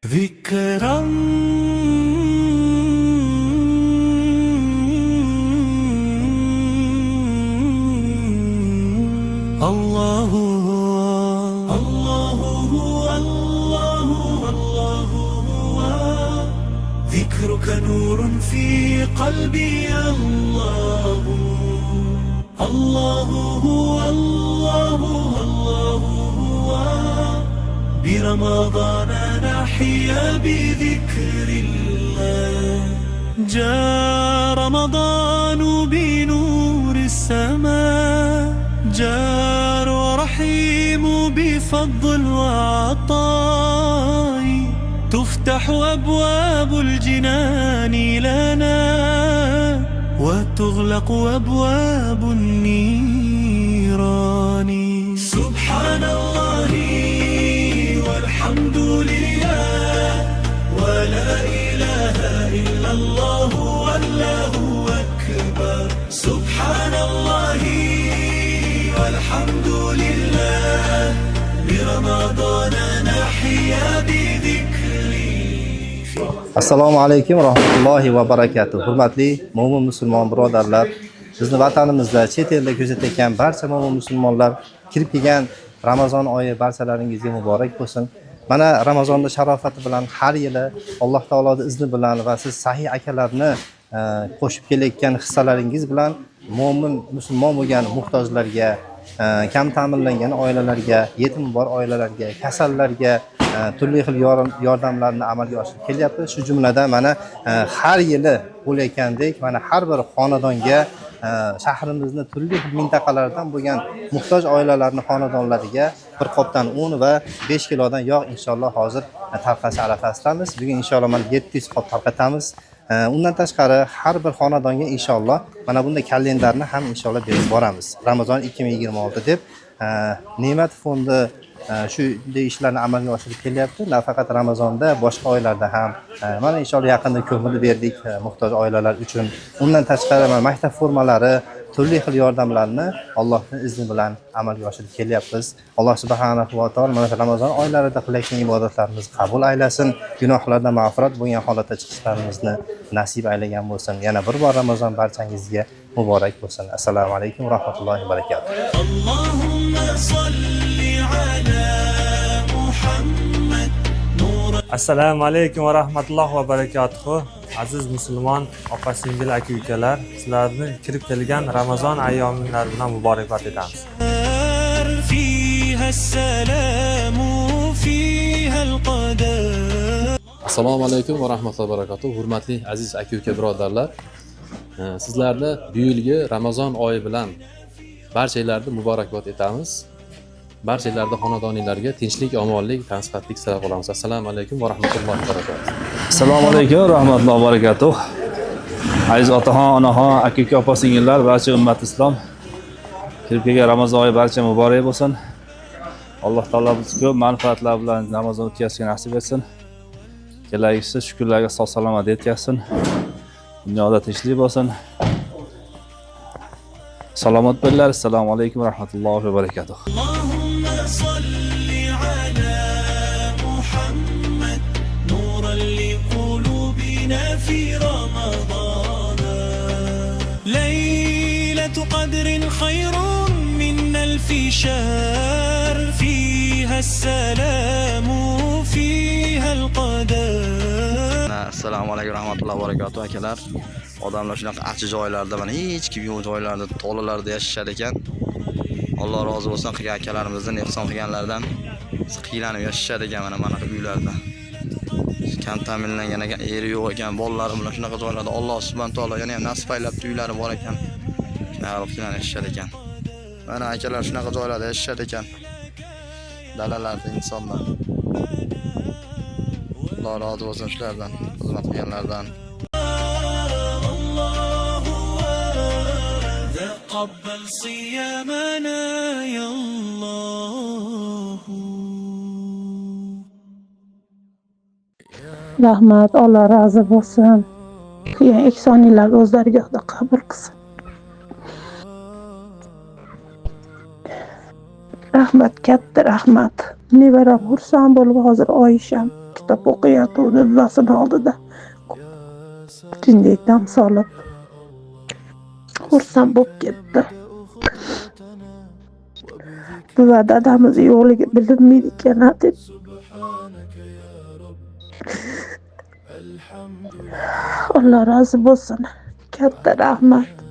ذكرى الله الله هو الله الله هو ذكرك نور في قلبي الله الله هو الله الله هو برمضان نحيا بذكر الله جاء رمضان بنور السماء جار ورحيم بفضل وعطاء تفتح أبواب الجنان لنا وتغلق أبواب النيران سبحان الله والحمد لله ولا إله إلا الله والله أكبر سبحان الله والحمد لله برمضان نحيا بذكري. Assalomu alaykum va rahmatullohi va barakatuh. Hurmatli mo'min musulmon birodarlar, bizni vatanimizda chet elda kuzatayotgan barcha mo'min musulmonlar kirib kelgan Ramazon oyi barchalaringizga muborak bo'lsin. Mana Ramazonda sharofati bilan har yili Alloh taoloning izni bilan va siz sahih akalarni qo'shib kelayotgan hissalaringiz bilan mo'min musulmon bo'lgan muhtojlarga, kam ta'minlangan oilalarga, yetim bor oilalarga, kasallarga turli xil yordamlarni amalga oshirib kelyapti. Shu jumladan mana har yili bo'layotgandek mana har bir xonadonga shahrimizni turli mintaqalardan bo'lgan muhtoj oilalarning xonadonlariga bir qopdan un va 5 kilodan yog' inshaalloh hozir tarqatish arafasidamiz. Bugun inshaalloh mana 700 qop tarqatamiz. Undan tashqari har bir xonadonga inshaalloh mana bunday kalendarni ham inshaalloh berib boramiz. Ramazon 2026 deb Ne'mat fondi shu ishlarni amalga oshirib kelyapti. Nafaqat Ramazonda, boshqa oylarda ham mana inshaalloh yaqinda ko'mir berdik muhtoj oilalar uchun. Undan tashqari mana maktab formalari, turli xil yordamlarni Allohning izni bilan amalga oshirib kelyapmiz. Alloh subhanahu va taolo mana Ramazon oylarida qilayotgan ibodatlarimizni qabul aylasin, gunohlardan mag'firat bo'lgan holatda chiqishlarimizni nasib aylagan bo'lsin. Yana bir bor Ramazon barchangizga muborak bo'lsin. Assalomu alaykum va rahmatullohi va barakatuh. Assalomu alaykum va rahmatullohi va barakatuh. Aziz musulmon opa-singil aka-ukalar, sizlarni kirib kelgan Ramazon ayyomlari bilan muborakbod etamiz. Assalomu alaykum va rahmatullohi va barakatuh. Hurmatli aziz aka-uka birodarlar, sizlarni bu yilgi Ramazon oyi bilan barchalarni muborakbod etamiz. Barchalarda xonadoninglarga tinchlik, omonlik, tansihatlik tilab qolamiz. Assalomu alaykum va rahmatullohi va barakatuh. Assalomu alaykum va rahmatullohi va barakatuh. Aziz otaxon, onaxon, aka-uka, opa-singillar, barcha ummat islom kirib kelgan Ramazon oyi barcha muborak bo'lsin. Alloh taolo bizga ko'p manfaatlar bilan Ramazon o'tkazishga nasib etsin. Kelajagida shukrlarga sog' salomat yetkazsin. Dunyoda tinchlik bo'lsin. Salomat bo'linglar. Assalomu alaykum va rahmatullohi va barakatuh. صل على محمد نورا لقلوبنا في رمضان ليلة قدر خير من ألف شهر فيها السلام فيها القدر. Assalomu alaykum va rahmatullohi va barakatuh akalar. Odamlar shunaqa achchi joylarda, mana hech kim yo'q joylarda, tolalarda yashashar ekan. Alloh rozi bo'lsin qilgan akalarimizdan, ehson qilganlardan qiynalib yashashar ekan mana bunaqa uylarda. Kam ta'minlangan ekan, eri yo'q ekan, bolalari bilan shunaqa joylarda Alloh subhanahu taolo yana ham nasib aylab uylari bor ekan. Shunaqa qiynalib yashashar ekan. Mana akalar shunaqa joylarda yashashar ekan. Dalalarda insonlar. Alloh rozi bo'lsin shulardan, xizmat qilganlardan. تقبل صيامنا يا الله. Rahmat, Alloh rozi bo'lsin. Qilgan ehsoninglarni o'z dargohida qabul qilsin. Rahmat, katta rahmat. Nevaram xursand bo'lib hozir Oyisham boshlab o'qiyotgandi buvasini oldida. Jindek dam solib xursand bo'lib ketdi. Buva dadamiz yo'qligi bilinmaydi ekan deb. Alloh rozi bo'lsin. Katta rahmat.